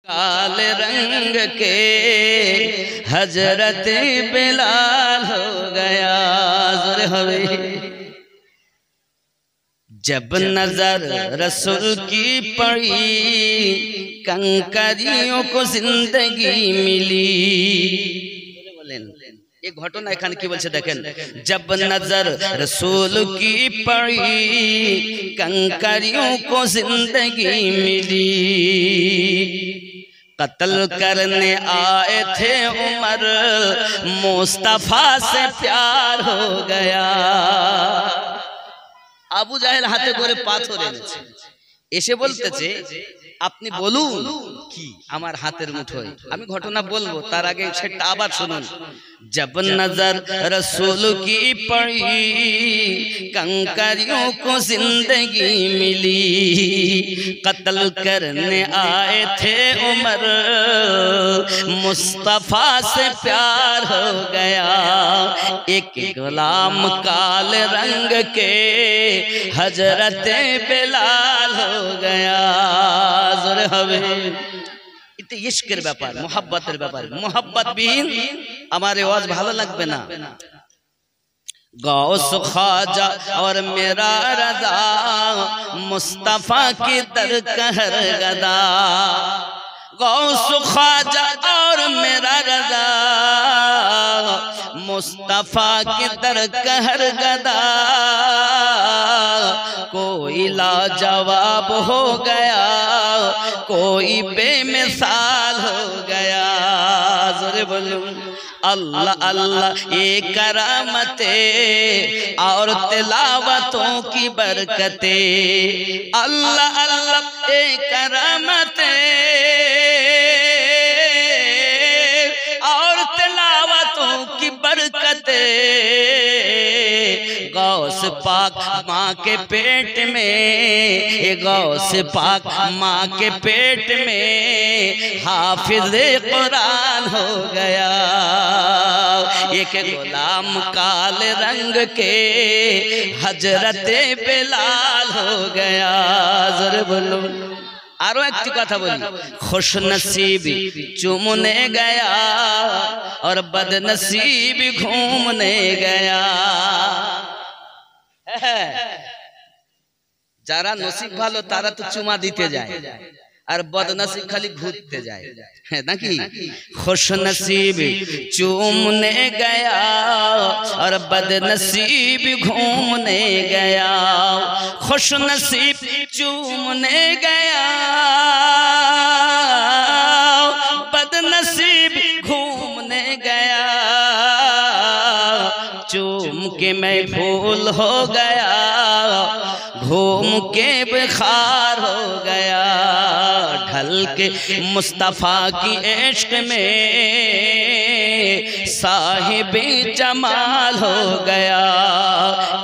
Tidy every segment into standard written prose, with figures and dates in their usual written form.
काले रंग के हजरत बिलाल हो गया। ज़ोरे हवे जब नजर रसूल की पड़ी कंकरियों को जिंदगी मिली। एक घटना एखाने की बोलছে দেখেন जब नजर रसूल की पड़ी कंकरियों को जिंदगी मिली। कत्ल करने आए थे उमर मुस्तफा से प्यार हो गया। আবু জাহেল হাতে করে পাথর এনেছে, এসে বলতেছে আপনি বলুন কি আমার হাতের মুঠোয়। আমি ঘটনা বলবো তার আগে সেটা আবার শুনুন। जब नजर रसूल की पड़ी कंकरियों को जिंदगी मिली। कत्ल करने आए थे उमर मुस्तफा से प्यार हो गया। एक गुलाम काले रंग के हजरत बिलाल हो गया। ज़ोरे हवे इते इश्केर ব্যাপার, मोहब्बतेर ব্যাপার। मोहब्बत বিহীন আমার आवाज ভালো লাগবে না। गौस ख्वाजा और मेरा रजा मुस्तफा की दर कहर गदा। गौस ख्वाजा और मेरा रजा मुस्तफा की दर कहर गदा। कोई लाजवाब हो गया कोई बेमिसाल हो गया। ज़ोरे बोलो अल्लाह अल्लाह ये करामते और तिलावतों की बरकते। अल्लाह अल्लाह ये करामते और तिलावतों की बरकते। गौस पाक माँ के पेट में, गौस पाक माँ के पेट में हाफिज कुरान हो गया। एक गुलाम काले रंग के हजरत बिलाल हो गया। ज़ोरे बोलो आरो एक कथा बोली। खुश नसीब चूमने गया और बदनसीब घूमने गया। যারা নসিব ভালো তারা তো চুমা দিতে যায় আর বদনসিব খালি ঘুরতে যায় নাকি। खुश नसीब चूमने गया और बदनसीब घूमने गया। खुश नसीब चूमने गया बदनसीब घूमने गया। चूम के मैं फूल हो गया घूम के बुखार हो गया। ढल के मुस्तफा की इश्क में साहिब जमाल हो गया।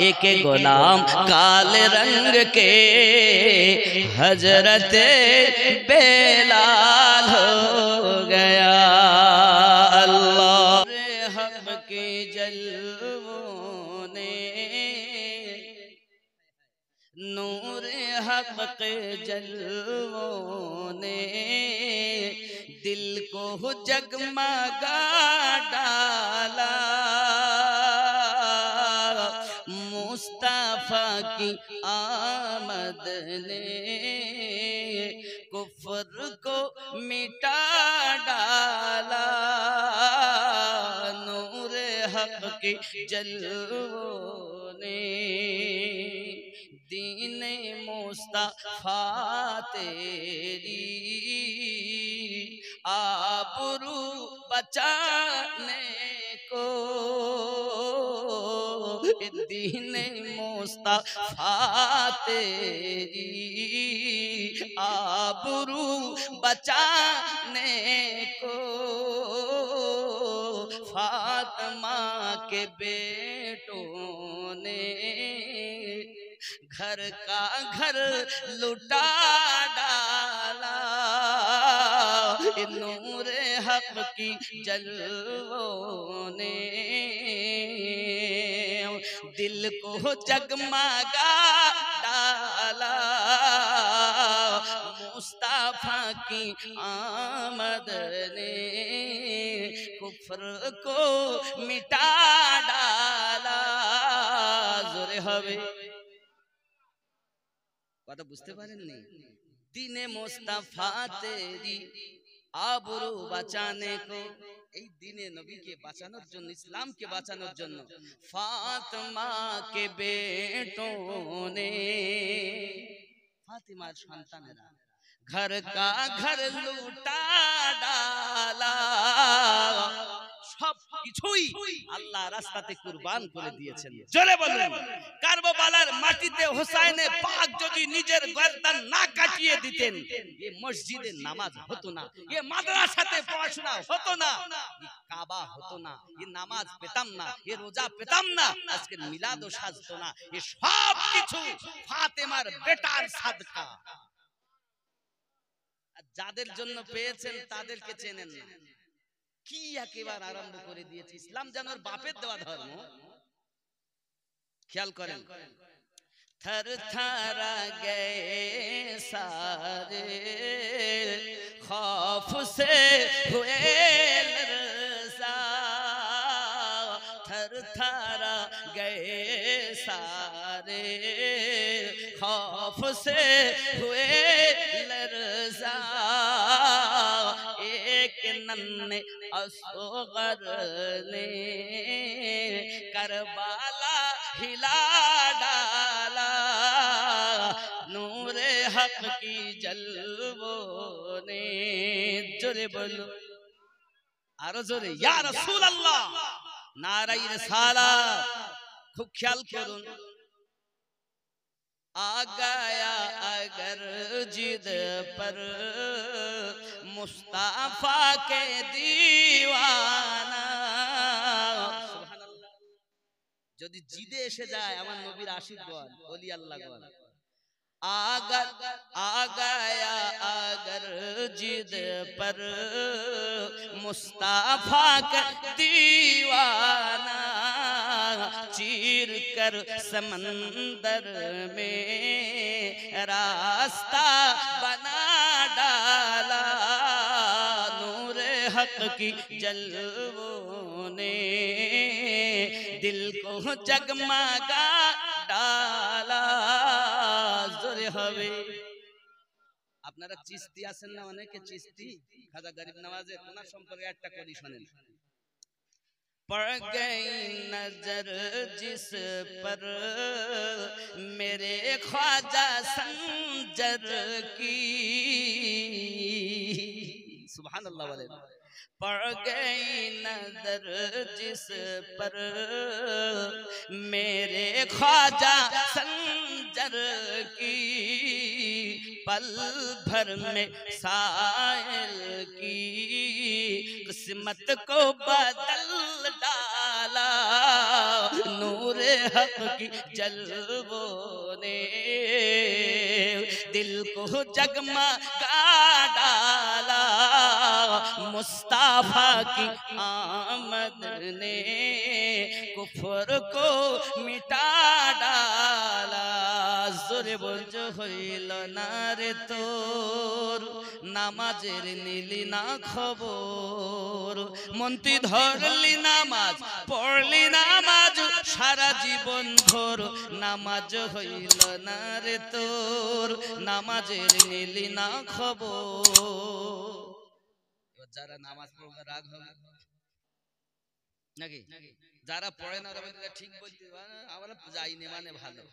एक गुलाम काले रंग के हजरत बिलाल हो गया। अल्लाह हक के जलवों ने नूर हक के जलवों ने दिल को जगमगा डाला। मुस्तफा की आमद ने कुफ्र को मिटा डाला। नूर हक के जलवों ने दीन मुस्तफा तेरी आबरू बचाने को। दीन मुस्तफा तेरी आबरू बचाने को। फातिमा के बेटों ने घर का घर लुटा डाला। नूरे हक की जलवों ने दिल को जगमगा डाला। मुस्तफा की आमद ने कुफ्र को मिटा डाला। जोरे हवे কথা বুঝতে পারেননি? দিনে মুস্তাফা তেরি আবরু বাঁচানে কো, এই দিনে নবীকে বাঁচানোর জন্য, ইসলামকে বাঁচানোর জন্য ফাতেমা কে বেটো নে, ফাতেমার সন্তানেরা घर का घर लूटा डाला। সব কিছুই আল্লাহ রাস্তাতে কুরবান করে দিয়েছেন। জোরে বলুন, কারবালার মাটিতে হোসেনে পাক যদি নিজের গর্দান না কাটিয়ে দিতেন, এই মসজিদে নামাজ হতো না, এই মাদ্রাসাতে পড়াশোনা হতো না, এই কাবা হতো না, এই নামাজ পেতাম না, এই রোজা পেতাম না, আজকের মিলাদও সাজতো না। এই সব কিছু ফাতেমার বেটার সাদকা। যাদের জন্য পেয়েছেন তাদেরকে চেনেন না। কি একেবারে আরম্ভ করে দিয়েছে, ইসলাম যেন বাপের দেওয়া ধর্ম। খেয়াল করেন, থর থরা গে সারে खौफ से हुए लरज़ा, थर थरा गए सारे खौफ से हुए लरज़ा। एक नन्हे असग़र ने करबला हिला डाला। नूरे हक की जलवों ने, जोरे बोलो आरो जोरे, या रसूल अल्लाह, नाराए रिसालत। खूब ख्याल करुन, आ गया अगर जिद पर मुस्तफा के दीवाना। सुबहानाल्लाह, যদি জিদে এসে যায় আমার নবীর আশিকগণ, ওলি আল্লাহগণ, अगर आ गया अगर जिद पर मुस्तफा का दीवाना, चीर कर समंदर में रास्ता बना डाला। नूरे हक की जलवों ने दिल को जगमगा डाला। जोरे हवे, আপনারা চিস্তি আছেন না অনেকে, চিস্তি খাজা গরিব নওয়াজের, ওনার সম্পর্কে একটা করি শুনেন। पड़ गई नजर जिस पर मेरे ख्वाजा संजर की, सुभान अल्लाह वाले। पड़ गई नजर जिस पर मेरे ख्वाजा संजर की, पल भर में साइल की किस्मत को बदल डाला। नूरे हक की जलवों ने दिल को जगमगा डाला। मुस्तफा की आमद ने कुफ्र को मिटा डाला। जोरे बोल হইল না রে তোর, নামাজের নিলি না খবর, মন্ত্রী ধরলি নামাজ, পড়লি নামাজ সারা জীবন ভোর, নামাজ হইল না রে তোর, নামাজের নিলি না খবর। যারা নামাজ পড়বে রাগ হবে নাকি? যারা পড়ে না ওরা ঠিক বলতে পারে, আমরা যাইনি মানে ভালো,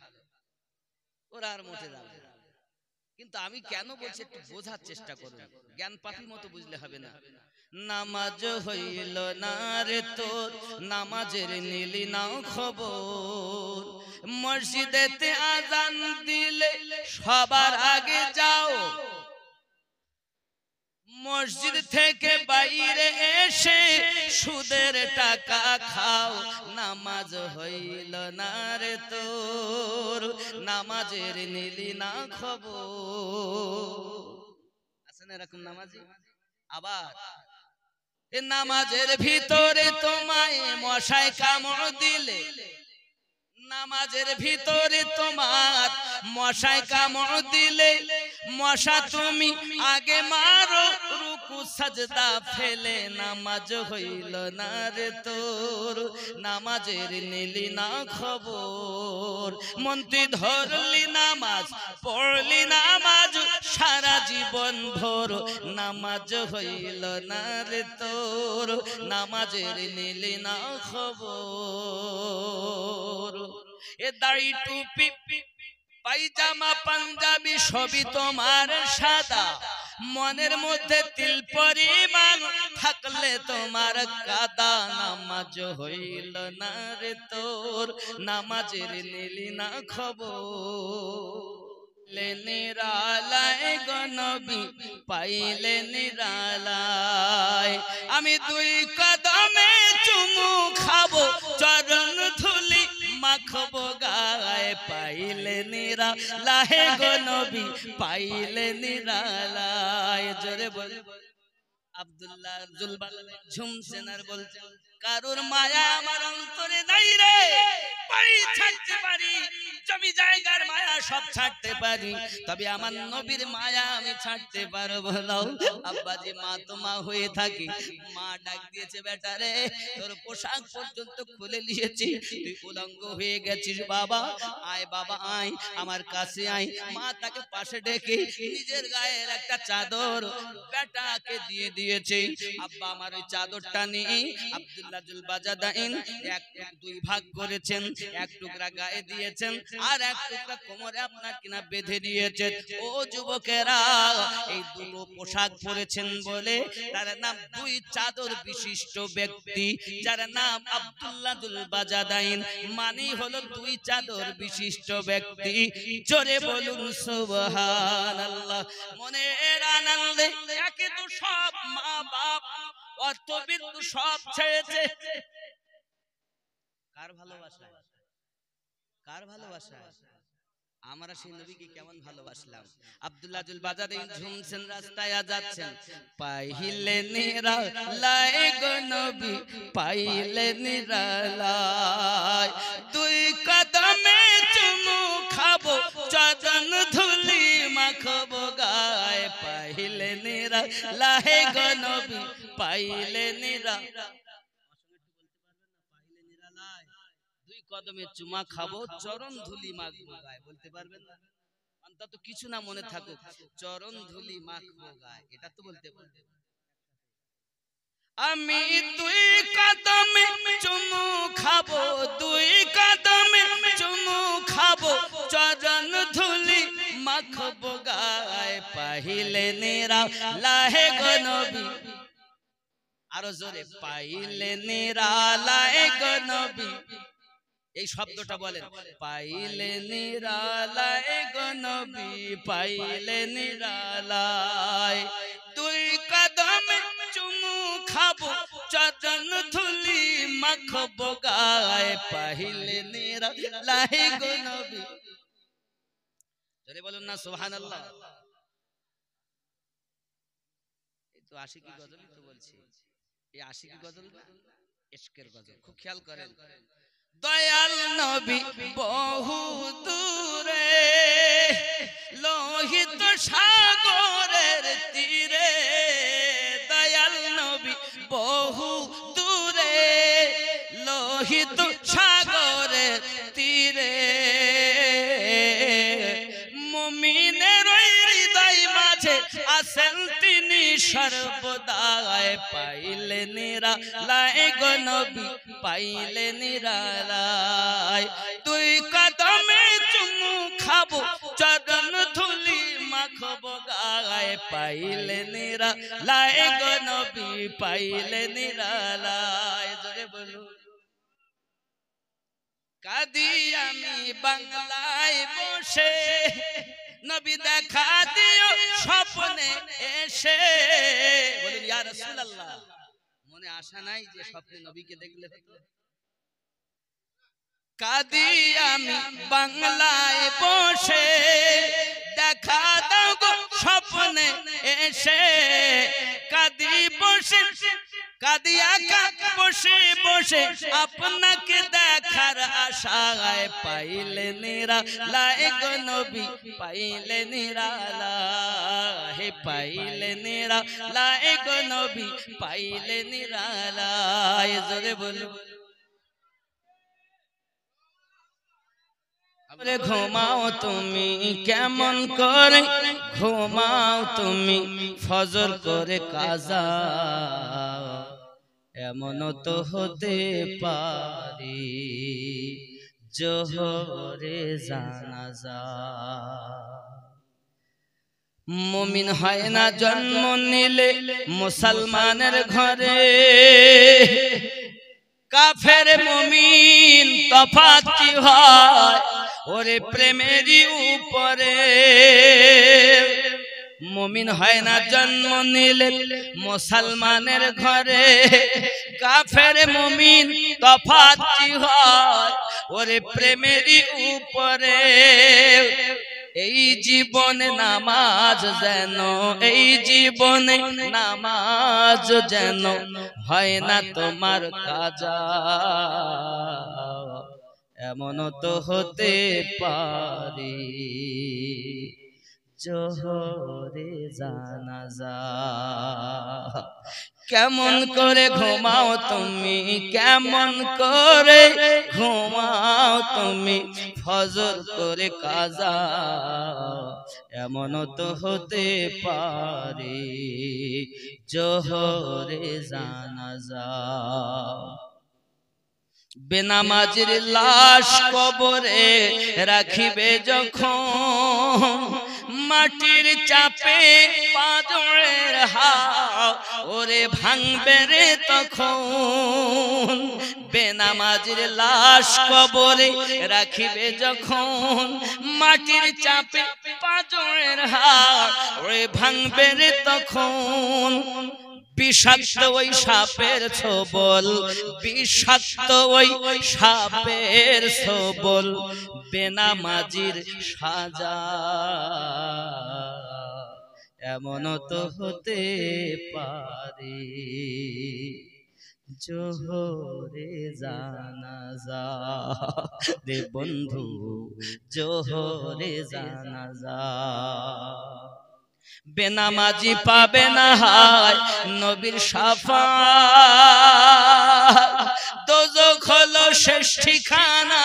ওরা আর মোটে যাবে। কিন্তু আমি কেন বলছি একটু বোঝার চেষ্টা করুন, জ্ঞান পাপি মতো বুঝলে হবে না। নামাজ হইল না রে তোর, নামাজের নিলি না খবর, মসজিদেতে আজান দিলে সবার আগে যাও, মসজিদ থেকে বাইরে এসে সুদের টাকা খাও, নামাজ হইল না রে তোর, নামাজের নিলি না খবর। আছে না এরকম নামাজি? আবার এ নামাজের ভিতরে তোমায় মশায় কামড় দিলে, নামাজের ভিতরে তোমার মশায় কামড় দিলে, মশা তুমি আগে মারো, রুকু সাজদা ফেলে নামাজ হইল না রে তোর, নামাজের নিলি না খবর। মন্ত্রী ধরলি নামাজ, পড়লি নামাজ সারা জীবন ভোর, নামাজ হইল না রে তোর, নামাজের নিলি না খবর। এ দাড়ি টুপি পায়জামা পাঞ্জাবি সবই তোমার সাদা, মনের মধ্যে তিল পরিমাণ থাকলে তোমার কাদা, নামাজ হইল না রে তোর, নামাজের নিলি না খবর। নিরালায় গো নবী পাইলে নিরালায়, আমি দুই কদমে চুমু খাবো, চরণ ধুলি মাখবো গায়ে, পাইলে নিরালায় গো নবী পাইলে নিরালায়। জোরে বল। আব্দুল্লাহ ঝুমছেন আর বলছেন, কারুর মায়া আমার অন্তরে নাই রে, বাড়ি ছাড়তে পারি, জমি জায়গার মায়া সব ছাড়তে পারি, তবে আমার নবীর মায়া আমি ছাড়তে পারবো না। আব্বাজি মা তো মা হয়ে থাকি, মা ডাক দিয়েছে, বেটা রে তোর পোশাক পর্যন্ত খুলে নিয়েছি, তুই উলঙ্গ হয়ে গেছিস, বাবা আয়, বাবা আয় আমার কাছে আয়। মা তাকে পাশে ডেকে নিজের গায়ের একটা চাদর বেটাকে দিয়ে দিয়েছে। আব্বা আমার ওই চাদরটা নিয়ে আব্দুল্লাহ জুল বাজাদাইন দুই ভাগ করেছেন, এক টুকরা গায়ে দিয়েছেন আর এক টুকরা কোমরে আপনার কিনা বেঁধে দিয়েছেন। ও যুবকেরা, এই দুটো পোশাক পরেছেন বলে তার নাম দুই চাদর বিশিষ্ট ব্যক্তি, যার নাম আব্দুল্লাহ জুল বাজাদাইন, মানে হলো দুই চাদর বিশিষ্ট ব্যক্তি। জোরে বলুন সুবহানাল্লাহ। মনের আনন্দে একে তো সব মা বাপ অর্থবিন্দু সব ছেড়েছে, কার ভালোবাসা, কার ভালোবাসা? আমরা সেই নবীকে কেমন ভালোবাসলাম। আব্দুল্লাহ জুল বাজাদাইন ঝুমছেন, রাস্তায় যাচ্ছেন, পাইলে নিরালায় গো নবী পাইলে নিরালায়, দুই কদমে চুমু খাবো, চরণ ধুলি মাখবো গায়ে, পাইলে নিরালায় গো নবী পাইলে নিরালায়। দুই কদমে চুমা খাবো, চরণ ধুলি মাখবো গায়ে, বলতে পারবেন না? অন্তত কিছু না মনে থাকুক, চরণ ধুলি মাখবো গায়ে, এটা তো বলতে পারবেন। আমি দুই কদমে চুমু খাবো, দুই কদমে চুমু খাবো, চরণ ধুলি মাখবো গায়ে, পাইলে নিরালায় গো নবী। আরো জোরে, পাইলে নিরালায় গো নবী। এই শব্দটা বলেন, পাইলে নিরালায় গো নবী পাইলে নিরালায়, দুই কদমে চুমু খাবো, চরণ ধুলি মাখবো গায়ে, পাইলে নিরালায় গো নবী। জোরে বলুন না সুবহানাল্লাহ। এই তো আশিকি গজলই তো বলছি, এই আশিকি গজল না ইশকের গজল, খুব খেয়াল করেন। দয়াল নবী বহু দূরে, লোহিত সাগরের তীরে, দয়াল নবী বহু দূরে, লোহিত সাগরের তীরে, মুমিনের হৃদয় মাঝে আছেন তিনি সর্বদায়, পাইলে নিরালায় গো নবী পাইলে নিরালায়, দুই কদমে চুমু খাবো, চরণ ধুলি মাখবো গায়ে, পাইলে নিরালায় গো নবী পাইলে নিরালায়। জোরে বলুন। কাঁদি আমি বাংলায় বসে, নবী দেখা দিও স্বপ্নে এসে। বলেন ইয়া রাসূলুল্লাহ, মনে আশা নাই যে স্বপ্নে নবীকে দেখলে হতো? কাঁদি আমি বাংলায় বসে, দেখা দাও গো স্বপ্নে এসে, কাঁদি বসে কাদিয়া বসে বসে আপনাকে দেখার আশায় পাইলে নিরালায় গো নবী পাইলে নিরালায় পাইলে নিরালায় গো নবী পাইলে নিরালায় জোরে বলো ঘুমাও তুমি কেমন করে ঘুমাও তুমি ফজর করে কাজা এমন তো হতে পারে জোহরে জানাজা মুমিন হয় না জন্ম নিলে মুসলমানের ঘরে কাফের মুমিন তফাৎ কি হয় ওরে প্রেমেরই উপরে মুমিন হয় না জন্ম নিলে মুসলমানের ঘরে কাফের মুমিন তফাৎ কি হয় ওরে প্রেমেরই উপরে এই জীবনে নামাজ যেন এই জীবনে নামাজ যেন হয় না তোমার কাজা এমন তো হতে পারে জোহরে জানাজা কেমন করে ঘুমাও তুমি কেমন করে ঘুমাও তুমি ফজর করে কাজা এমন তো হতে পারে জোহরে জানাজা বেনামাজির লাশ কবরে রাখিবে যখন মাটির চাপে পাঁজরের হাও ওরে ভাঙবে রে তখন বেনামাজির লাশ কবরে রাখিবে যখন মাটির চাপে পাঁজরের হাও ওরে ভাঙবে রে তখন বিষাক্ত ওই সাপের ছোবল বিষাক্ত ওই সাপের ছোবল বেনামাজির সাজা এমন তো হতে পারে জোহরে জানাজা রে বন্ধু জোহরে জানাজা বেনামাজি পাবে না হায় নবীর শাফাত দোজখ হলো শেষ ঠিকানা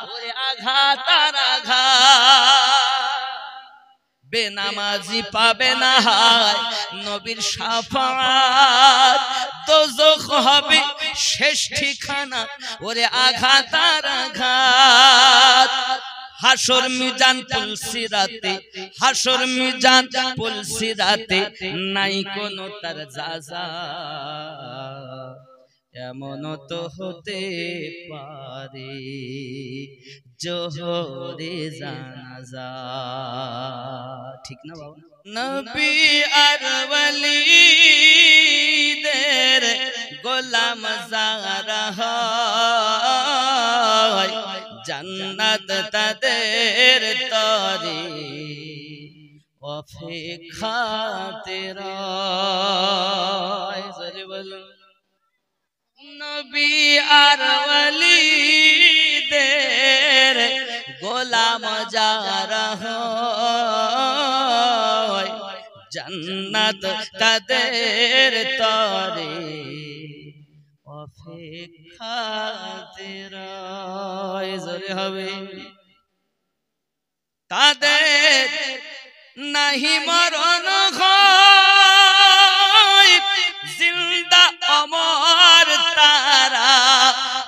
ওরে আঘাত আর আঘাত বেনামাজি পাবে না হায় নবীর শাফাত দোজখ হবে শেষ ঠিকানা ওরে আঘাত আর আঘাত হাসর মিজান পুলসিরাতে হাসর মিজান পুলসিরাতে নাই কোনো তার জাযা এমন তো হতে পারে জোহরে জানাজা ঠিক না বাবা নবী আর ওয়ালিদের গোলাম যারা হয় জান্নাত তাদের তরে অপেক্ষাতে রয় জোরে বলুন নবী আর ওয়ালিদের গোলাম যারা হয় জান্নাত তাদের তরে অপেক্ষাতে রয় জোরে হবে তাদের নাহি মরণ হয় জিন্দা অমর তারা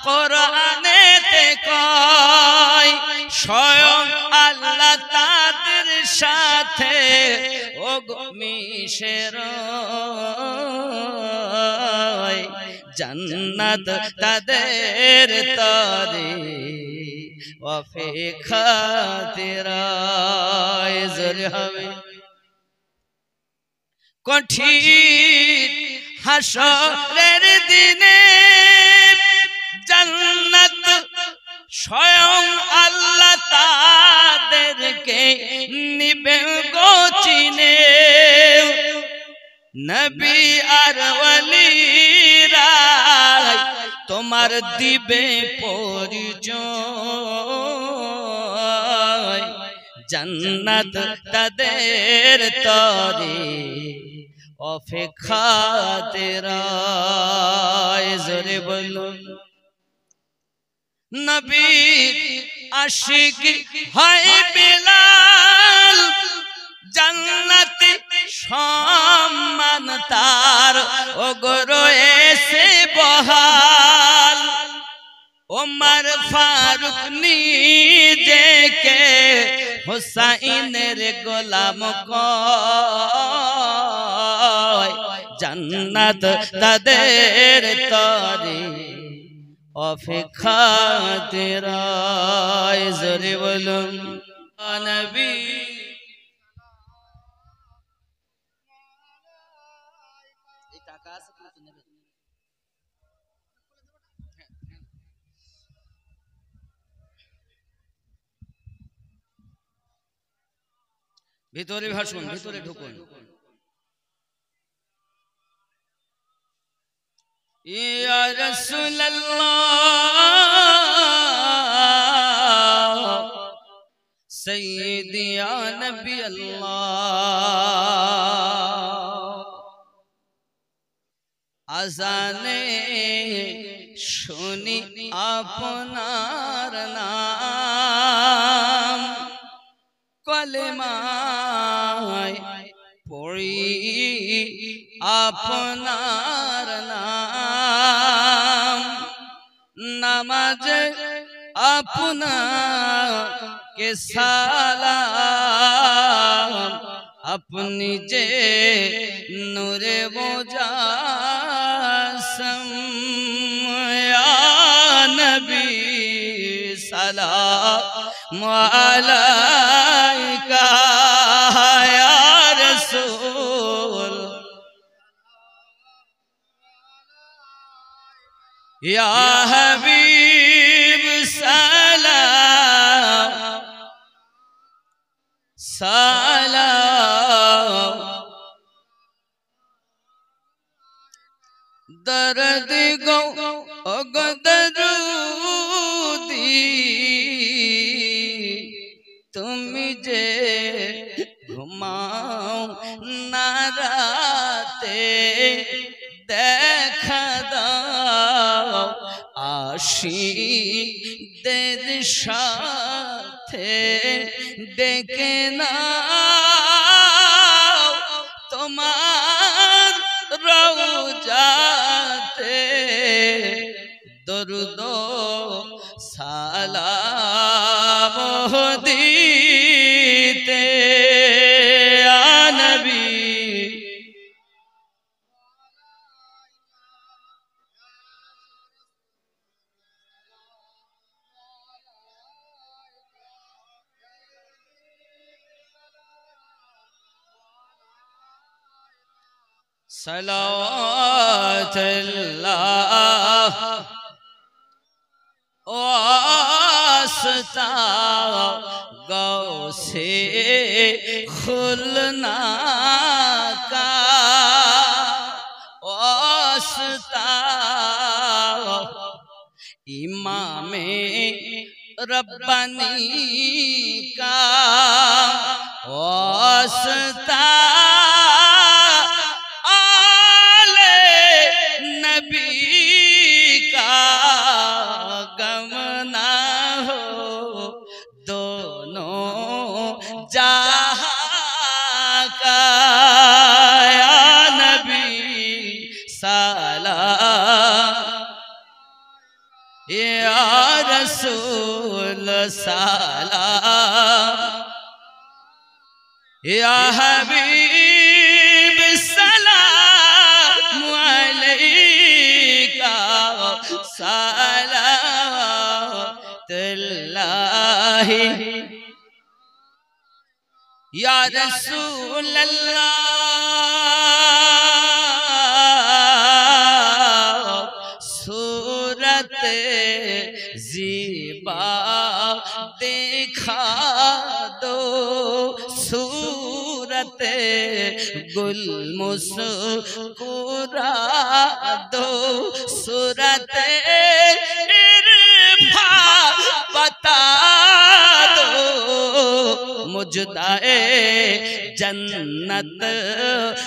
কোরআনেতে কয় স্বয়ং আল্লাহ তাদের সাথে ওগো মিশে রয় জান্নাত তাদের তরে অপেক্ষাতে রয় জোরে হবে কঠিন হাসরের দিনে জান্নাত স্বয়ং আল্লাহ তাদেরকে নিবে গো চিনে নবী আর ওয়ালিরা তোমার দিবে পরিচয়, জান্নাত তাদের তরে অপেক্ষাতে রয়। জোরে বলুন নবী আশিক হয় বিলাল, জান্নাতে সম্মান তার ওগো এসে বহাল। ওমর ফারুক নিজেকে হুসাইনের গোলাম কয়, জান্নাত তাদের তরে অপেক্ষাতে রয়। জোরে বলুন নবী ভিতরে ভাষণ, ভিতরে ঢুকুন। ইয়া রাসূলুল্লাহ সাইয়্যিদি ইয়া নবী আল্লাহ, আজানে শুনি আপনার নাম, কলেমায় পড়ি আপনার নাম, নামাজ আপনাকে সালাম, আপনি যে নূরে মুজাসসাম। ইয়া নবী সালাম আলাইকা ইয়া রাসূল, ইয়া হাবিব সালাম সালাম। দরদ গো দরুদি তুমি যে ঘুমাও না রাতে, দেখা দাও আশিকদের সাথে ডেকে নাও তোমার রওজাতে, দরুদ সালাম দিতে ইয়া নবী। সালাওয়াতুল্লাহ ওয়াস্তা গৌসে খুলনা কা, ওয়াস্তা ইমামে রব্বানী কা, ওয়াস্তা रसूल सलाम या हबीब सलाम अलैका सलावतुल्लाहि या रसूल अल्लाह सूरत ज़ीबा देखा दो सूरत सूरते गुल मुस्कुरा दो, सूरते इरफा बता दो, मुजदाए जन्नत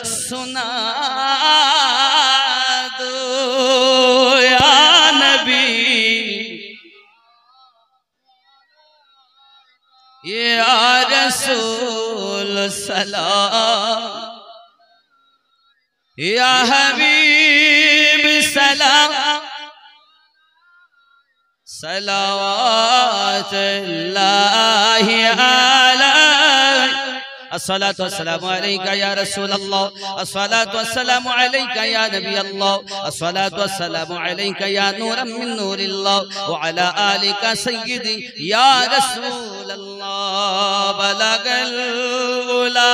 सुना दो या नबी या रसूल सलाम, या हबीब सलाम, सलावतुल्लाहि अलैहि, अस्सलातु वस्सलामु अलैका या रसूल अल्लाह, अस्सलातु वस्सलामु अलैका या नबी अल्लाह, अस्सलातु वस्सलामु अलैका या नूरम मिन नूरिल्लाह व अला आलिका सय्यदी या रसूल अल्लाह बलगल उला।